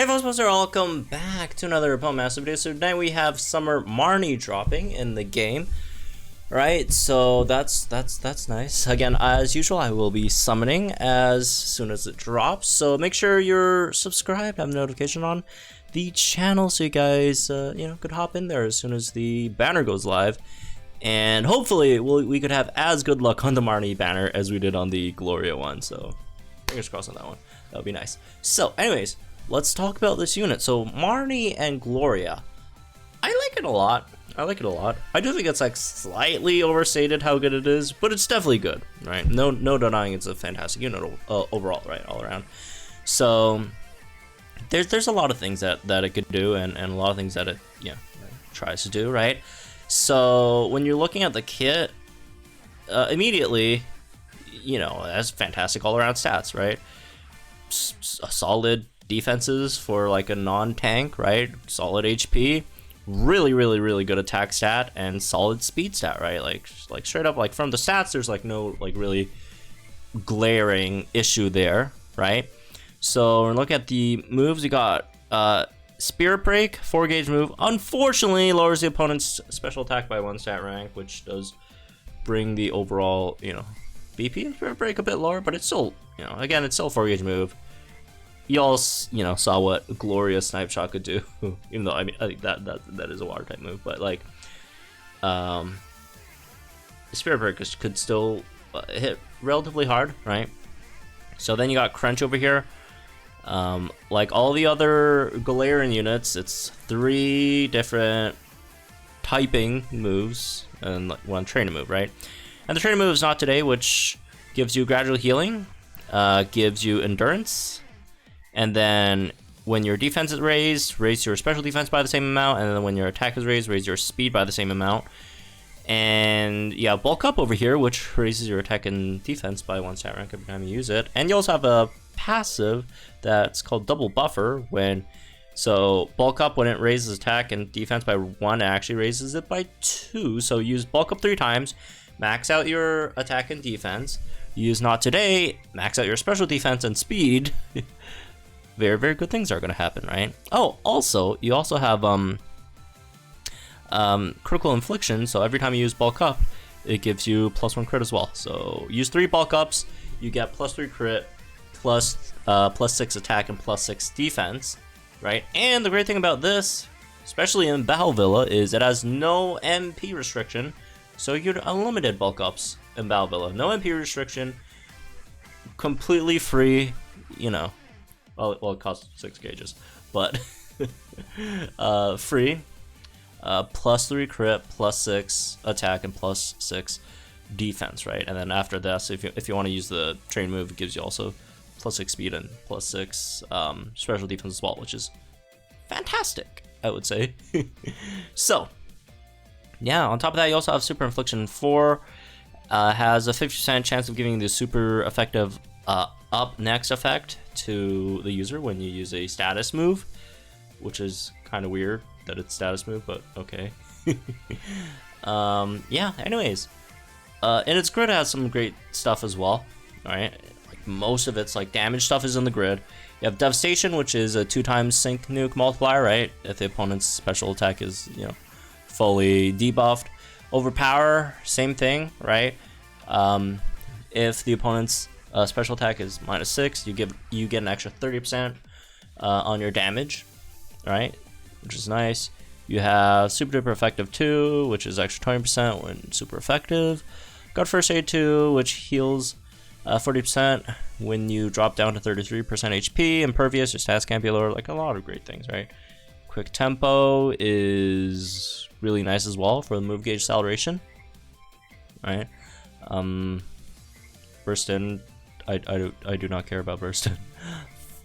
Hey folks, welcome back to another Opponent Master video. So tonight we have Summer Marnie dropping in the game. Right, so that's nice. Again, as usual, I will be summoning as soon as it drops. So make sure you're subscribed, have a notification on the channel so you guys could hop in there as soon as the banner goes live. And hopefully we could have as good luck on the Marnie banner as we did on the Gloria one. So fingers crossed on that one. That would be nice. So anyways, let's talk about this unit. So Marnie and Gloria, I like it a lot. I do think it's like slightly overstated how good it is, but it's definitely good, right? No denying it's a fantastic unit overall, right, all around. So there's a lot of things that it could do, and a lot of things that it tries to do, right? So when you're looking at the kit, immediately, it has fantastic all around stats, right? Solid defenses for like a non-tank, right? Solid HP. Really good attack stat and solid speed stat, right? Like straight up, like from the stats, there's like no like really glaring issue there, right? So when we look at the moves, we got Spirit Break, 4-gauge move. Unfortunately, lowers the opponent's special attack by 1 stat rank, which does bring the overall BP of Spirit Break a bit lower, but it's still again, it's still a 4-gauge move. You all, saw what Gloria Snipe Shot could do, even though I think that is a water type move, but like, Spirit Break could still hit relatively hard, right? So then you got Crunch over here. Like all the other Galarian units, it's 3 different typing moves and one training move, right? And the training move is Not Today, which gives you gradual healing, gives you endurance. And then when your defense is raised, raise your special defense by the same amount. And then when your attack is raised, raise your speed by the same amount. And yeah, Bulk Up over here, which raises your attack and defense by 1 stat rank every time you use it. And you also have a passive that's called Double Buffer. So Bulk Up, when it raises attack and defense by 1, it actually raises it by 2. So use Bulk Up 3 times, max out your attack and defense. Use Not Today, max out your special defense and speed. Very good things are going to happen, right? Oh, also, you also have critical infliction, so every time you use Bulk Up, it gives you +1 crit as well. So use 3 Bulk Ups, you get +3 crit, +6 attack, and +6 defense, right? And the great thing about this, especially in Battle Villa, is it has no MP restriction, so you get unlimited Bulk Ups in Battle Villa. No MP restriction, completely free, Well, it costs 6 gauges, but free, +3 crit, +6 attack, and +6 defense, right? And then after this, if you want to use the train move, it gives you also +6 speed and +6 special defense as well, which is fantastic, I would say. So, yeah, on top of that, you also have Super Infliction 4, has a 50% chance of giving the super effective up next effect to the user when you use a status move, which is kind of weird that it's status move, but okay. Yeah, anyways, and its grid has some great stuff as well. All right, like most of its like damage stuff is in the grid. You have Devastation, which is a 2x sync nuke multiplier, right? If the opponent's special attack is fully debuffed. Overpower, same thing, right? If the opponent's special attack is -6, you get an extra 30% on your damage, right? Which is nice. You have Super Duper Effective 2, which is extra 20% when super effective. Got First Aid 2, which heals 40% when you drop down to 33% HP. Impervious, your stats can't be lower. Like a lot of great things, right? Quick Tempo is really nice as well for the move gauge acceleration, right? Burst In, I do not care about Burst In.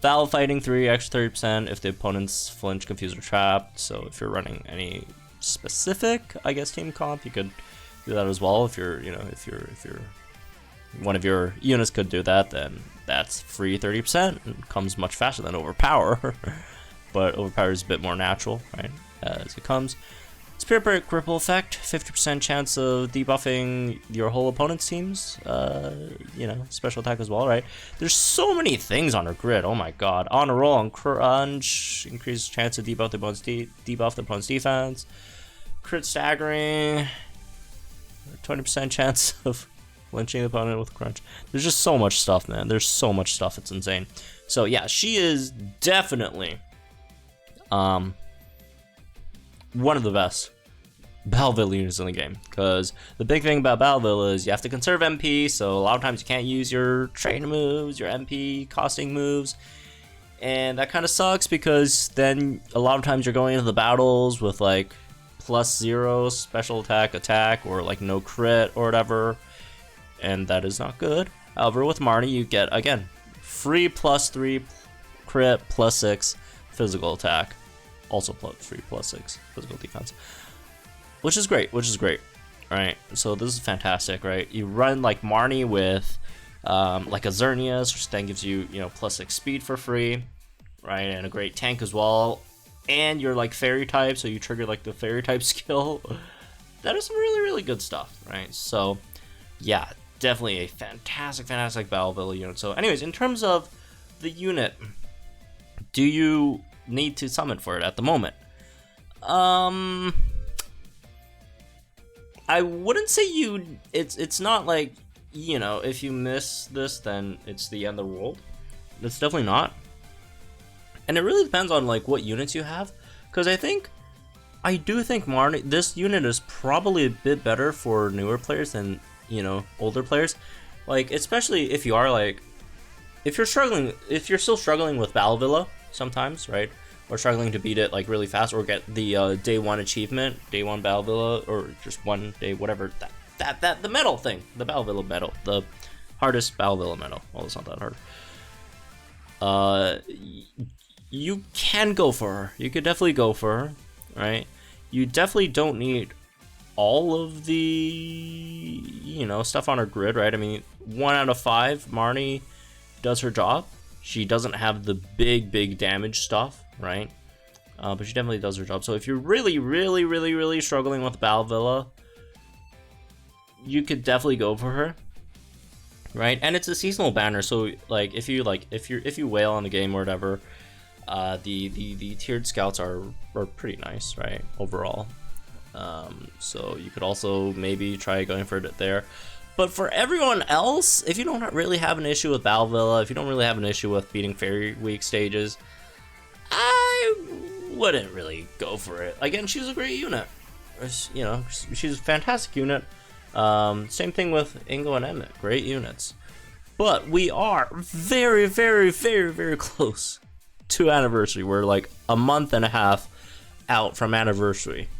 Foul Fighting 3, extra 30% if the opponent's flinch, confused, or trapped. So if you're running any specific, I guess, team comp, you could do that as well. If you're, if you're one of your units could do that, then that's free 30%. It comes much faster than Overpower, but Overpower is a bit more natural, right, as it comes. Spirit Break Ripple Effect, 50% chance of debuffing your whole opponent's teams. You know, special attack as well, right? There's so many things on her grid. Oh my god. On a roll, on crunch, increased chance to debuff the opponent's defense. Crit staggering, 20% chance of lynching the opponent with crunch. There's just so much stuff, man. There's so much stuff. It's insane. So yeah, she is definitely one of the best Battleville units in the game, because the big thing about Battleville is you have to conserve MP, so a lot of times you can't use your trainer moves, your MP costing moves, and that kind of sucks, because then a lot of times you're going into the battles with like +0 special attack, or like no crit or whatever, and that is not good. However, with Marnie you get, again, free +3 crit, +6 physical attack, also free +6 physical defense, which is great, right? So this is fantastic, right? You run like Marnie with like a Xerneas, which then gives you, you know, +6 speed for free, right? And a great tank as well, and you're like fairy type, so you trigger like the fairy type skill. That is some really good stuff, right? So yeah, definitely a fantastic Battleville unit. So anyways, in terms of the unit, do you need to summon for it at the moment? I wouldn't say it's not like, you know, if you miss this then it's the end of the world. It's definitely not. And it really depends on like what units you have, because I do think Marnie, this unit is probably a bit better for newer players than, you know, older players. Like, especially if you are like, if you're still struggling with Battlevilla sometimes, right? Or struggling to beat it like really fast, or get the day 1 achievement, day 1 Battlevilla, or just one day, whatever, the medal thing, the Battlevilla medal, the hardest Battlevilla medal. Well, it's not that hard. You can go for her. You could definitely go for her, right? You definitely don't need all of the, you know, stuff on her grid, right? I mean, 1 out of 5, Marnie does her job. She doesn't have the big damage stuff, right? But she definitely does her job. So if you're really struggling with Battlevilla, you could definitely go for her, right? And it's a seasonal banner, so like if you wail on the game or whatever, the tiered scouts are pretty nice, right? Overall. So you could also maybe try going for it there. But for everyone else, if you don't really have an issue with Battlevilla, if you don't really have an issue with beating Fairy Week stages, I wouldn't really go for it. Again, she's a great unit. You know, she's a fantastic unit. Same thing with Ingo and Emmett, great units. But we are very close to anniversary. We're like a month and a half out from anniversary.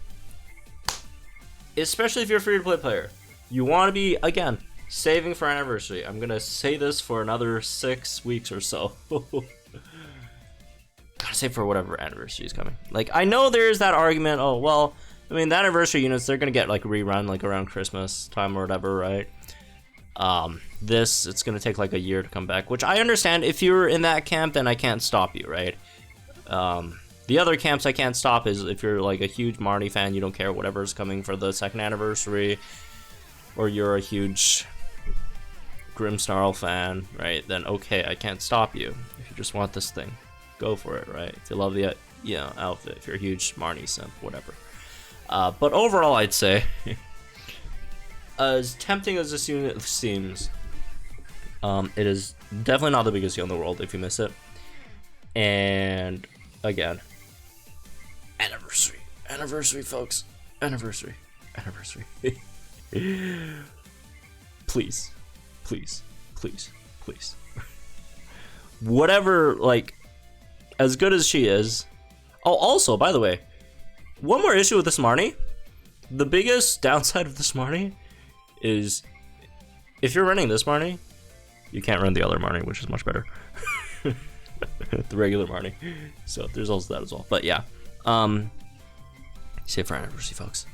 Especially if you're a free-to-play player. You want to be, again, saving for anniversary. I'm going to say this for another 6 weeks or so. Gotta save for whatever anniversary is coming. Like, I know there's that argument, oh, well, I mean, the anniversary units, they're going to get, like, rerun, like, around Christmas time or whatever, right? It's going to take, like, a year to come back, which I understand. If you're in that camp, then I can't stop you, right? The other camps I can't stop is if you're, like, a huge Marnie fan, you don't care whatever's coming for the 2nd anniversary, or you're a huge Grimmsnarl fan, right? Then, okay, I can't stop you. If you just want this thing, go for it, right? If you love the, you know, outfit, if you're a huge Marnie simp, whatever. But overall, I'd say, as tempting as this unit seems, it is definitely not the biggest deal in the world if you miss it. And again, anniversary, folks, anniversary. Please. Whatever, like, as good as she is. Oh, also, by the way, one more issue with this Marnie. The biggest downside of this Marnie is if you're running this Marnie, you can't run the other Marnie, which is much better. The regular Marnie. So there's also that as well. But yeah, save for anniversary, folks.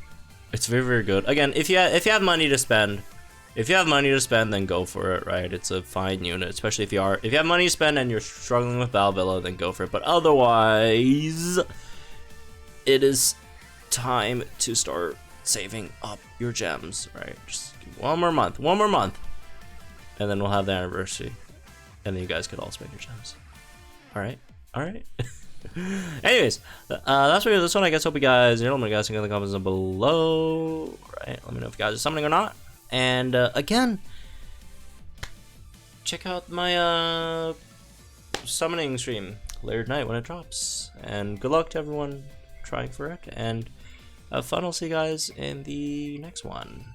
It's very good. Again, if you have money to spend, then go for it, right? It's a fine unit, especially if you have money to spend and you're struggling with Battlevilla, then go for it. But otherwise, it is time to start saving up your gems, right? Just one more month, and then we'll have the anniversary, and then you guys could also make your gems. All right. Anyways, that's for this one. I guess hope you guys, let me guys think in the comments down below. Right, let me know if you guys are summoning or not. And again, check out my summoning stream later tonight when it drops. And good luck to everyone trying for it. And have fun. I'll see you guys in the next one.